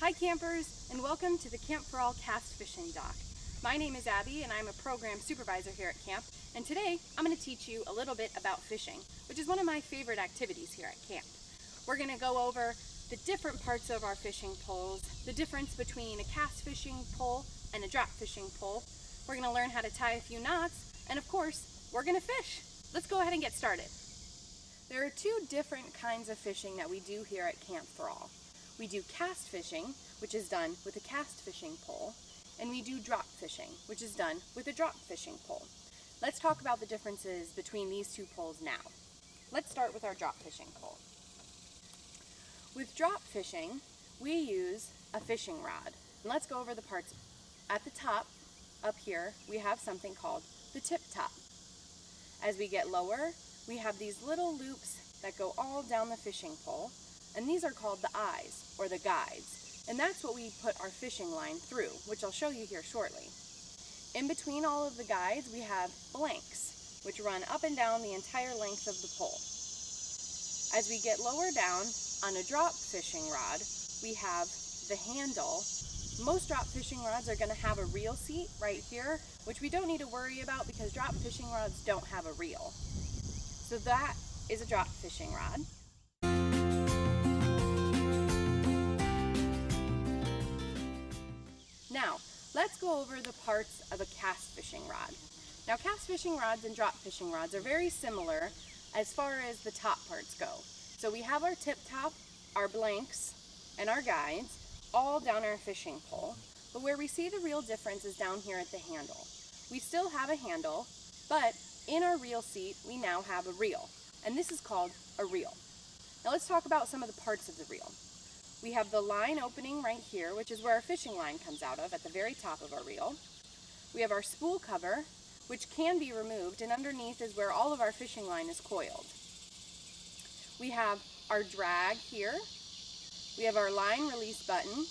Hi campers, and welcome to the Camp for All cast fishing dock. My name is Abby and I'm a program supervisor here at camp, and today I'm going to teach you a little bit about fishing, which is one of my favorite activities here at camp. We're going to go over the different parts of our fishing poles, the difference between a cast fishing pole and a drop fishing pole. We're going to learn how to tie a few knots, and of course, we're going to fish. Let's go ahead and get started. There are two different kinds of fishing that we do here at Camp for All. We do cast fishing, which is done with a cast fishing pole, and we do drop fishing, which is done with a drop fishing pole. Let's talk about the differences between these two poles now. Let's start with our drop fishing pole. With drop fishing, we use a fishing rod. And let's go over the parts. At the top, up here, we have something called the tip top. As we get lower, we have these little loops that go all down the fishing pole, and these are called the eyes, or the guides. And that's what we put our fishing line through, which I'll show you here shortly. In between all of the guides, we have blanks, which run up and down the entire length of the pole. As we get lower down on a drop fishing rod, we have the handle. Most drop fishing rods are going to have a reel seat right here, which we don't need to worry about because drop fishing rods don't have a reel. So that is a drop fishing rod. Now, let's go over the parts of a cast fishing rod. Now, cast fishing rods and drop fishing rods are very similar as far as the top parts go. So we have our tip top, our blanks, and our guides all down our fishing pole. But where we see the real difference is down here at the handle. We still have a handle, but in our reel seat, we now have a reel. And this is called a reel. Now let's talk about some of the parts of the reel. We have the line opening right here, which is where our fishing line comes out of at the very top of our reel. We have our spool cover, which can be removed, and underneath is where all of our fishing line is coiled. We have our drag here. We have our line release button,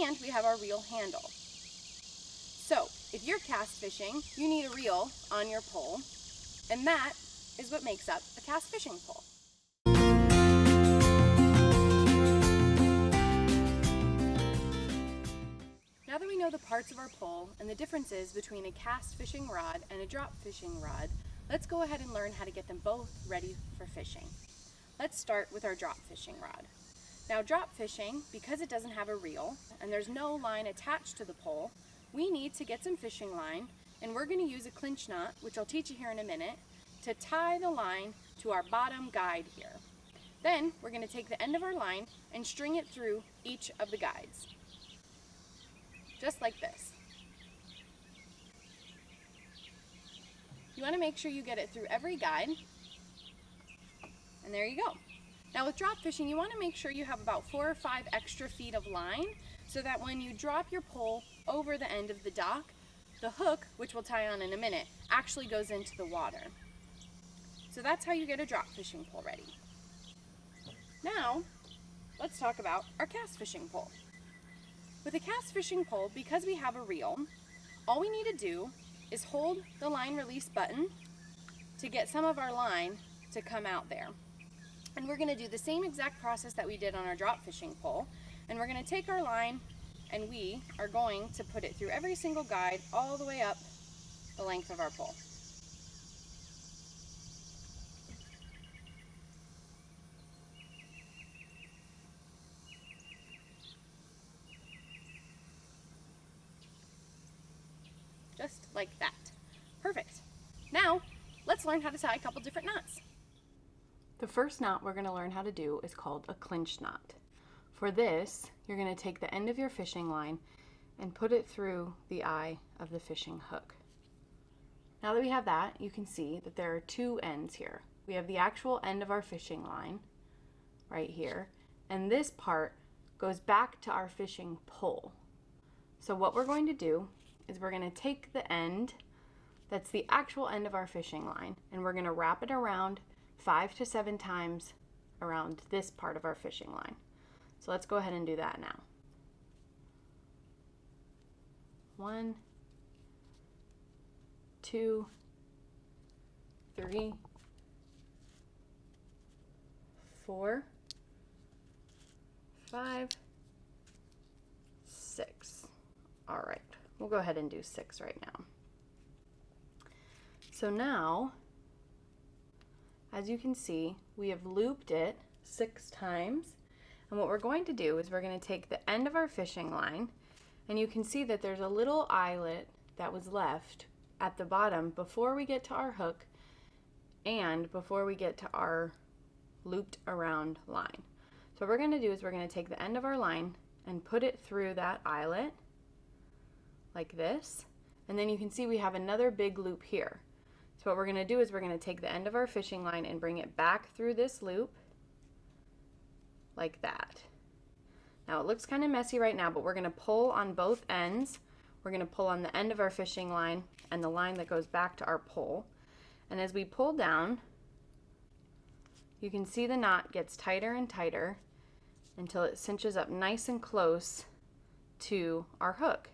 and we have our reel handle. So, if you're cast fishing, you need a reel on your pole, and that is what makes up a cast fishing pole. Now that we know the parts of our pole and the differences between a cast fishing rod and a drop fishing rod, let's go ahead and learn how to get them both ready for fishing. Let's start with our drop fishing rod. Now, drop fishing, because it doesn't have a reel and there's no line attached to the pole, we need to get some fishing line, and we're going to use a clinch knot, which I'll teach you here in a minute, to tie the line to our bottom guide here. Then we're going to take the end of our line and string it through each of the guides. Just like this. You want to make sure you get it through every guide, and there you go. Now with drop fishing, you want to make sure you have about 4 or 5 extra feet of line so that when you drop your pole over the end of the dock, the hook, which we'll tie on in a minute, actually goes into the water. So that's how you get a drop fishing pole ready. Now, let's talk about our cast fishing pole. With a cast fishing pole, because we have a reel, all we need to do is hold the line release button to get some of our line to come out there. And we're going to do the same exact process that we did on our drop fishing pole, and we're going to take our line and we are going to put it through every single guide all the way up the length of our pole. Just like that. Perfect. Now, let's learn how to tie a couple different knots. The first knot we're going to learn how to do is called a clinch knot. For this, you're going to take the end of your fishing line and put it through the eye of the fishing hook. Now that we have that, you can see that there are two ends here. We have the actual end of our fishing line right here, and this part goes back to our fishing pole. So what we're going to do is we're going to take the end that's the actual end of our fishing line, and we're going to wrap it around 5 to 7 times around this part of our fishing line. So let's go ahead and do that now. 1, 2, 3, 4, 5, We'll go ahead and do 6 right now. So now, as you can see, we have looped it 6 times. And what we're going to do is we're going to take the end of our fishing line, and you can see that there's a little eyelet that was left at the bottom before we get to our hook and before we get to our looped around line. So what we're going to do is we're going to take the end of our line and put it through that eyelet like this, and then you can see we have another big loop here. So what we're going to do is we're going to take the end of our fishing line and bring it back through this loop like that. Now it looks kind of messy right now, but we're going to pull on both ends. We're going to pull on the end of our fishing line and the line that goes back to our pole. And as we pull down, you can see the knot gets tighter and tighter until it cinches up nice and close to our hook.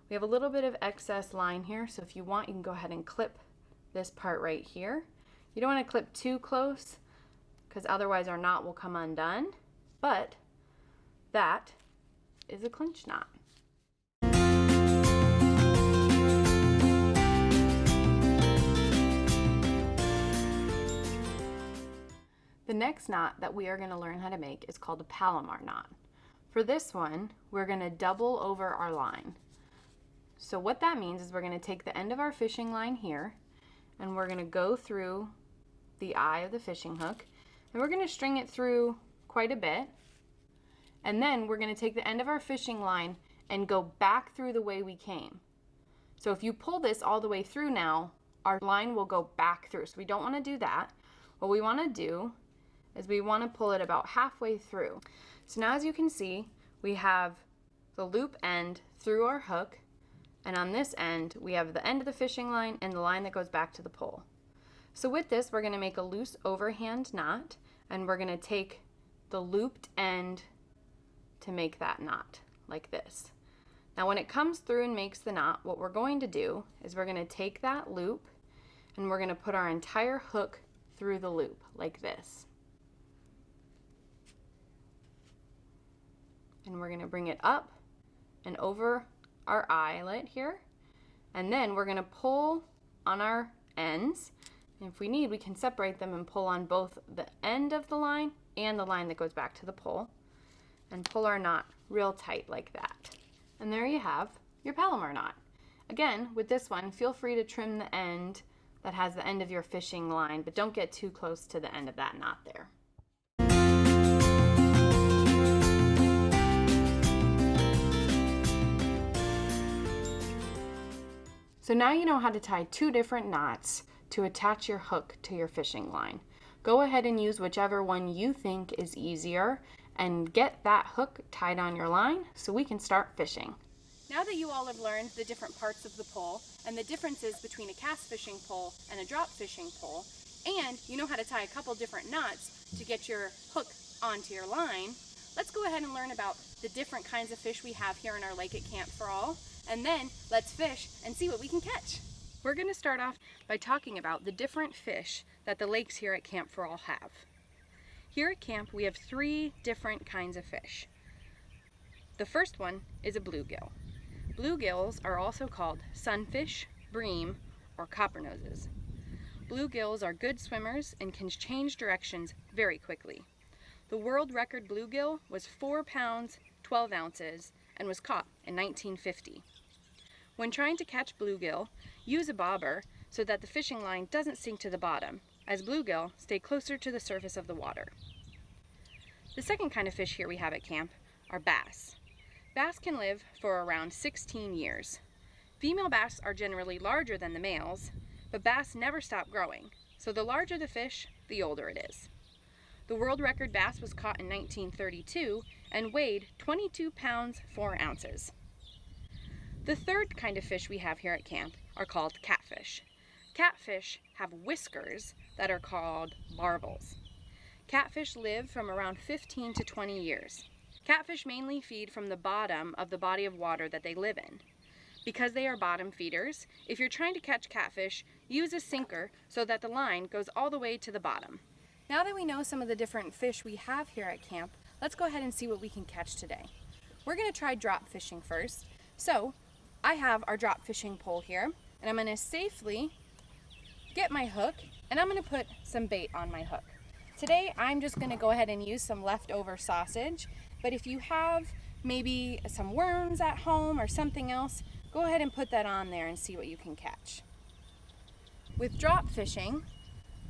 We have a little bit of excess line here, so if you want, you can go ahead and clip this part right here. You don't want to clip too close because otherwise our knot will come undone, but that is a clinch knot. The next knot that we are going to learn how to make is called a Palomar knot. For this one, we're going to double over our line. So what that means is we're going to take the end of our fishing line here, and we're going to go through the eye of the fishing hook, and we're going to string it through quite a bit. And then we're going to take the end of our fishing line and go back through the way we came. So if you pull this all the way through now, our line will go back through. So we don't want to do that. What we want to do is we want to pull it about halfway through. So now as you can see, we have the loop end through our hook, and on this end we have the end of the fishing line and the line that goes back to the pole. So with this, we're going to make a loose overhand knot, and we're going to take the looped end to make that knot like this. Now when it comes through and makes the knot, what we're going to do is we're going to take that loop and we're going to put our entire hook through the loop like this. And we're going to bring it up and over our eyelet here, and then we're going to pull on our ends, and if we need, we can separate them and pull on both the end of the line and the line that goes back to the pole, and pull our knot real tight like that. And there you have your Palomar knot. Again, with this one, feel free to trim the end that has the end of your fishing line, but don't get too close to the end of that knot there. So now you know how to tie 2 different knots to attach your hook to your fishing line. Go ahead and use whichever one you think is easier and get that hook tied on your line so we can start fishing. Now that you all have learned the different parts of the pole and the differences between a cast fishing pole and a drop fishing pole, and you know how to tie a couple different knots to get your hook onto your line, let's go ahead and learn about the different kinds of fish we have here in our lake at Camp for All, and then let's fish and see what we can catch. We're going to start off by talking about the different fish that the lakes here at Camp for All have. Here at camp we have 3 different kinds of fish. The first one is a bluegill. Bluegills are also called sunfish, bream, or coppernoses. Bluegills are good swimmers and can change directions very quickly. The world record bluegill was 4 pounds, 12 ounces, and was caught in 1950. When trying to catch bluegill, use a bobber so that the fishing line doesn't sink to the bottom, as bluegill stay closer to the surface of the water. The second kind of fish here we have at camp are bass. Bass can live for around 16 years. Female bass are generally larger than the males, but bass never stop growing, so the larger the fish, the older it is. The world record bass was caught in 1932 and weighed 22 pounds, 4 ounces. The third kind of fish we have here at camp are called catfish. Catfish have whiskers that are called barbels. Catfish live from around 15 to 20 years. Catfish mainly feed from the bottom of the body of water that they live in. Because they are bottom feeders, if you're trying to catch catfish, use a sinker so that the line goes all the way to the bottom. Now that we know some of the different fish we have here at camp, let's go ahead and see what we can catch today. We're going to try drop fishing first. So I have our drop fishing pole here, and I'm gonna safely get my hook, and I'm gonna put some bait on my hook. Today, I'm just gonna go ahead and use some leftover sausage, but if you have maybe some worms at home or something else, go ahead and put that on there and see what you can catch. With drop fishing,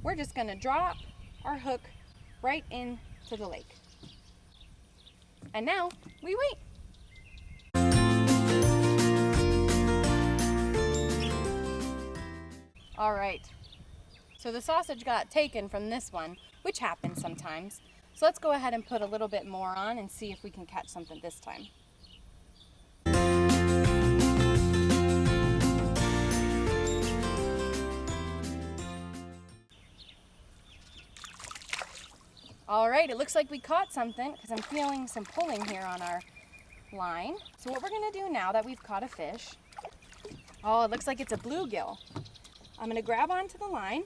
we're just gonna drop our hook right into the lake. And now, we wait. All right, so the sausage got taken from this one, which happens sometimes. So let's go ahead and put a little bit more on and see if we can catch something this time. All right, it looks like we caught something because I'm feeling some pulling here on our line. So what we're gonna do now that we've caught a fish, oh, it looks like it's a bluegill. I'm gonna grab onto the line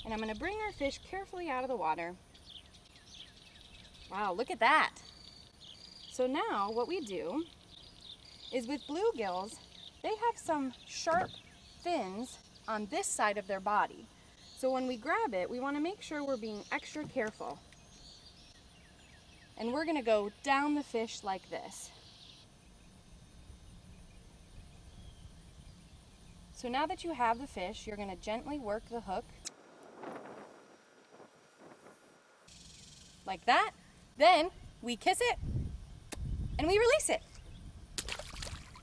and I'm gonna bring our fish carefully out of the water. Wow, look at that. So now what we do is with bluegills, they have some sharp fins on this side of their body. So when we grab it, we wanna make sure we're being extra careful. And we're gonna go down the fish like this. So now that you have the fish, you're gonna gently work the hook like that. Then we kiss it and we release it.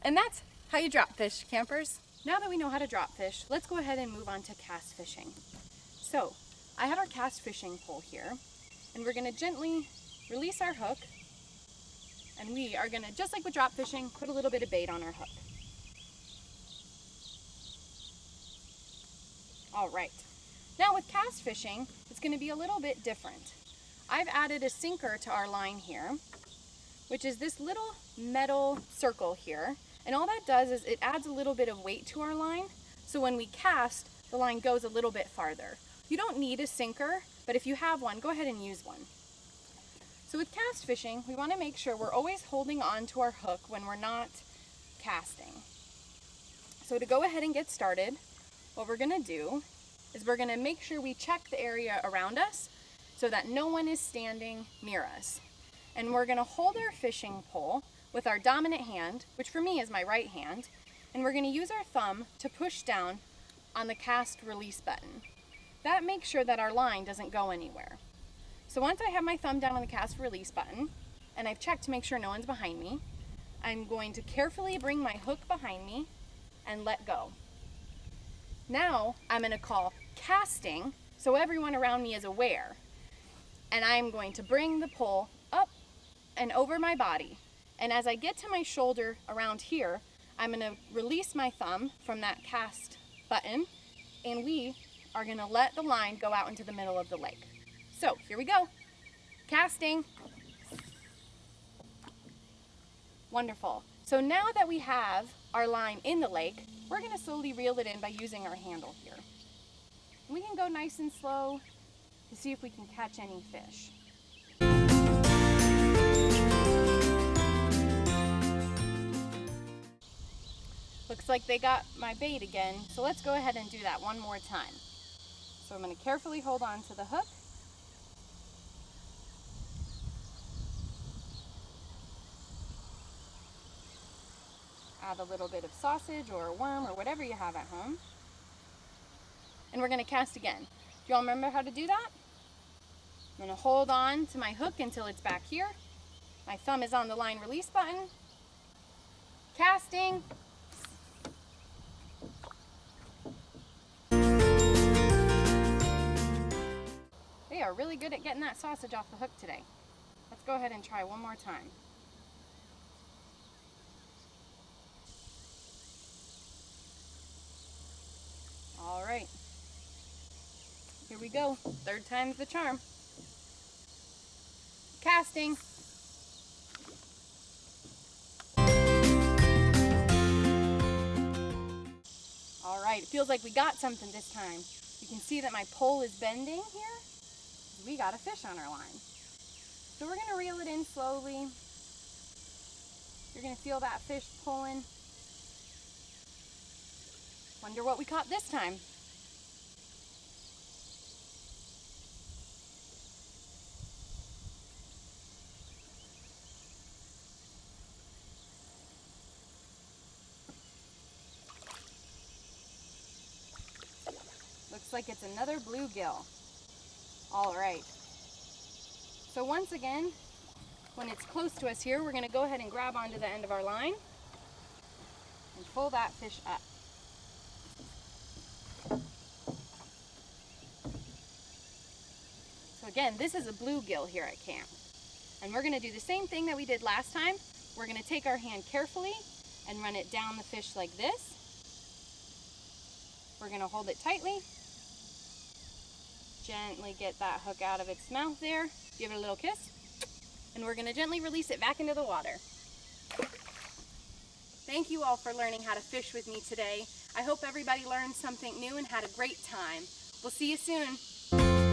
And that's how you drop fish, campers. Now that we know how to drop fish, let's go ahead and move on to cast fishing. So I have our cast fishing pole here, and we're gonna gently release our hook, and we are gonna, just like with drop fishing, put a little bit of bait on our hook. All right, now with cast fishing, it's gonna be a little bit different. I've added a sinker to our line here, which is this little metal circle here. And all that does is it adds a little bit of weight to our line. So when we cast, the line goes a little bit farther. You don't need a sinker, but if you have one, go ahead and use one. So with cast fishing, we wanna make sure we're always holding on to our hook when we're not casting. So to go ahead and get started, what we're gonna do is we're gonna make sure we check the area around us so that no one is standing near us. And we're gonna hold our fishing pole with our dominant hand, which for me is my right hand, and we're gonna use our thumb to push down on the cast release button. That makes sure that our line doesn't go anywhere. So once I have my thumb down on the cast release button, and I've checked to make sure no one's behind me, I'm going to carefully bring my hook behind me and let go. Now I'm gonna call casting so everyone around me is aware. And I'm going to bring the pole up and over my body. And as I get to my shoulder around here, I'm gonna release my thumb from that cast button, and we are gonna let the line go out into the middle of the lake. So here we go, casting. Wonderful. So now that we have our line in the lake, we're gonna slowly reel it in by using our handle here. We can go nice and slow to see if we can catch any fish. Looks like they got my bait again, so let's go ahead and do that one more time. So I'm going to carefully hold on to the hook. Add a little bit of sausage or a worm or whatever you have at home. And we're going to cast again. Do you all remember how to do that? I'm going to hold on to my hook until it's back here. My thumb is on the line release button. Casting. They are really good at getting that sausage off the hook today. Let's go ahead and try one more time. All right. Here we go. Third time's the charm. Casting. All right, it feels like we got something this time. You can see that my pole is bending here. We got a fish on our line. So we're gonna reel it in slowly. You're gonna feel that fish pulling. Wonder what we caught this time. Looks like it's another bluegill. All right. So once again, when it's close to us here, we're going to go ahead and grab onto the end of our line and pull that fish up. So again, this is a bluegill here at camp. And we're going to do the same thing that we did last time. We're going to take our hand carefully and run it down the fish like this. We're going to hold it tightly. Gently get that hook out of its mouth there. Give it a little kiss. And we're going to gently release it back into the water. Thank you all for learning how to fish with me today. I hope everybody learned something new and had a great time. We'll see you soon.